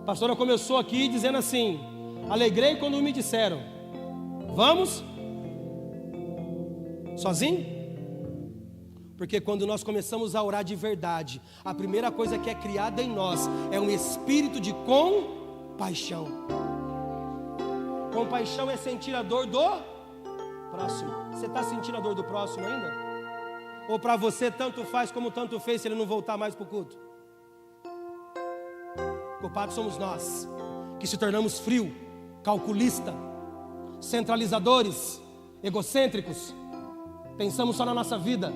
[SPEAKER 1] A pastora começou aqui dizendo assim: alegrei quando me disseram, vamos? Sozinho? Porque quando nós começamos a orar de verdade, a primeira coisa que é criada em nós é um espírito de compaixão. Compaixão é sentir a dor do próximo. Você está sentindo a dor do próximo ainda? Ou para você tanto faz como tanto fez se ele não voltar mais para o culto? Culpados somos nós, que se tornamos frio, calculista, centralizadores, egocêntricos. Pensamos só na nossa vida.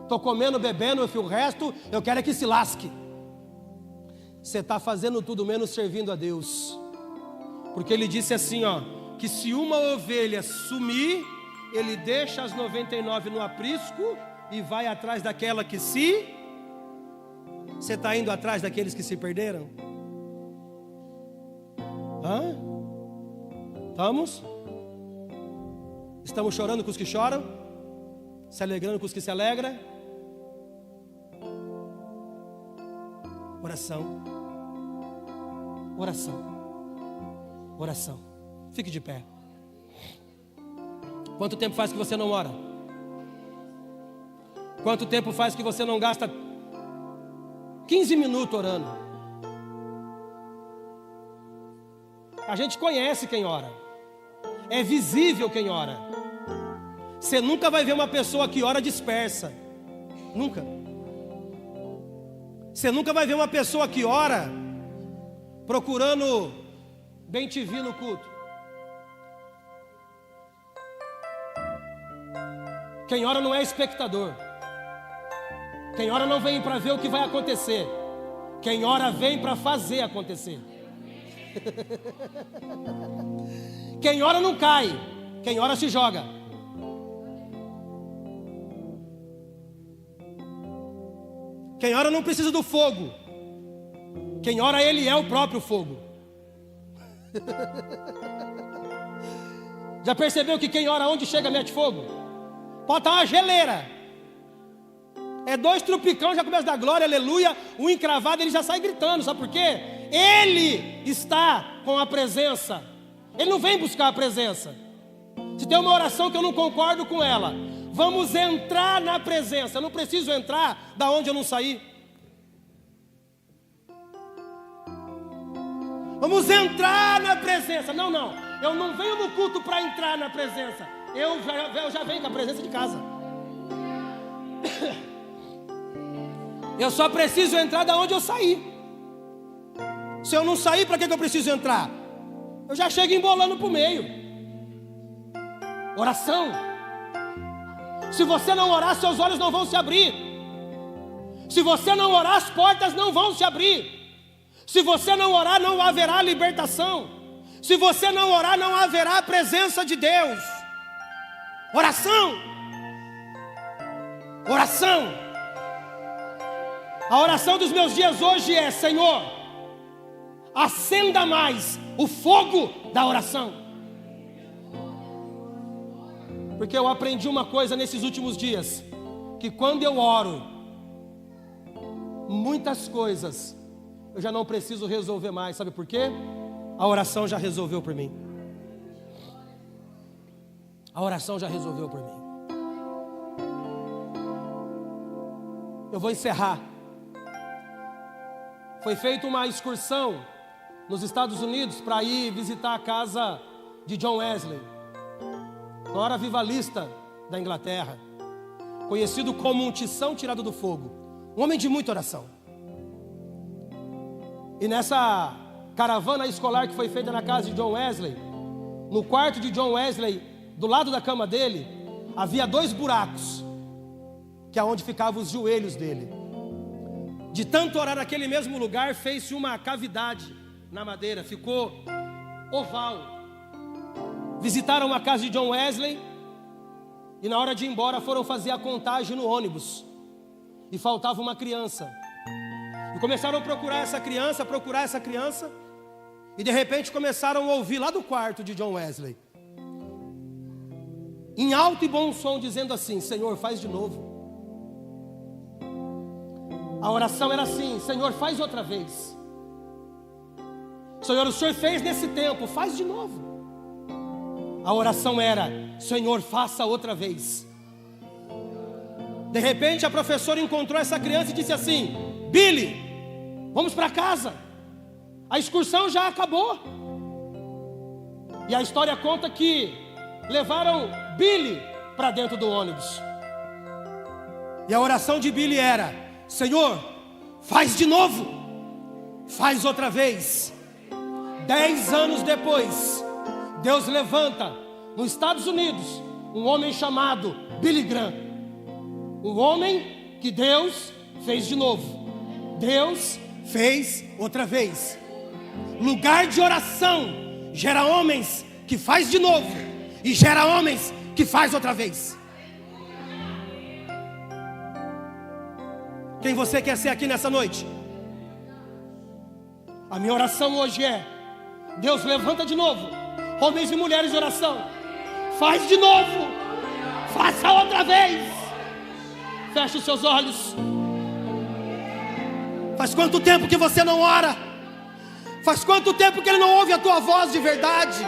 [SPEAKER 1] Estou comendo, bebendo, o resto eu quero é que se lasque. Você está fazendo tudo menos servindo a Deus. Porque ele disse assim, ó, que se uma ovelha sumir, ele deixa as 99 no aprisco e vai atrás daquela que se... Você está indo atrás daqueles que se perderam? Hã? Estamos chorando com os que choram? Se alegrando com os que se alegram? Oração. Oração. Oração. Fique de pé. Quanto tempo faz que você não ora? Quanto tempo faz que você não gasta 15 minutos orando? A gente conhece quem ora. É visível quem ora. Você nunca vai ver uma pessoa que ora dispersa. Nunca. Você nunca vai ver uma pessoa que ora procurando bem te vir no culto. Quem ora não é espectador. Quem ora não vem para ver o que vai acontecer. Quem ora vem para fazer acontecer. Quem ora não cai. Quem ora se joga. Quem ora não precisa do fogo. Quem ora, ele é o próprio fogo. Já percebeu que quem ora onde chega mete fogo? Pode estar uma geleira. É 2 trupicão, já começa a dar glória, aleluia. Um encravado, ele já sai gritando, sabe por quê? Ele está com a presença. Ele não vem buscar a presença. Se tem uma oração que eu não concordo com ela, vamos entrar na presença. Eu não preciso entrar da onde eu não saí. Vamos entrar na presença. Não, eu não venho no culto para entrar na presença. Eu já venho com a presença de casa. Eu só preciso entrar da onde eu saí. Se eu não sair, para que eu preciso entrar? Eu já chego embolando para o meio. Oração. Se você não orar, seus olhos não vão se abrir. Se você não orar, as portas não vão se abrir. Se você não orar, não haverá libertação. Se você não orar, não haverá a presença de Deus. Oração. Oração. A oração dos meus dias hoje é: Senhor, acenda mais o fogo da oração. Porque eu aprendi uma coisa nesses últimos dias, que quando eu oro, muitas coisas eu já não preciso resolver mais. Sabe por quê? A oração já resolveu por mim. A oração já resolveu por mim. Eu vou encerrar. Foi feita uma excursão nos Estados Unidos para ir visitar a casa de John Wesley, maior avivalista da Inglaterra, conhecido como um tição tirado do fogo, um homem de muita oração. E nessa caravana escolar que foi feita na casa de John Wesley, no quarto de John Wesley, do lado da cama dele, havia 2 buracos, que é onde ficavam os joelhos dele. De tanto orar naquele mesmo lugar, fez-se uma cavidade na madeira, ficou oval. Visitaram a casa de John Wesley e na hora de ir embora foram fazer a contagem no ônibus. E faltava uma criança. E começaram a procurar essa criança, e de repente começaram a ouvir lá do quarto de John Wesley, em alto e bom som, dizendo assim: Senhor, faz de novo. A oração era assim: Senhor, faz outra vez. Senhor, o Senhor fez nesse tempo, faz de novo. A oração era: Senhor, faça outra vez. De repente a professora encontrou essa criança e disse assim: Billy, vamos para casa, a excursão já acabou. E a história conta que levaram Billy para dentro do ônibus. E a oração de Billy era: Senhor, faz de novo, faz outra vez. 10 anos depois, Deus levanta nos Estados Unidos um homem chamado Billy Graham. Um homem que Deus fez de novo. Deus fez outra vez. Lugar de oração gera homens que faz de novo, e gera homens que faz outra vez. Quem você quer ser aqui nessa noite? A minha oração hoje é: Deus, levanta de novo homens e mulheres de oração. Faz de novo, faça outra vez. Feche os seus olhos. Faz quanto tempo que você não ora? Faz quanto tempo que Ele não ouve a tua voz de verdade?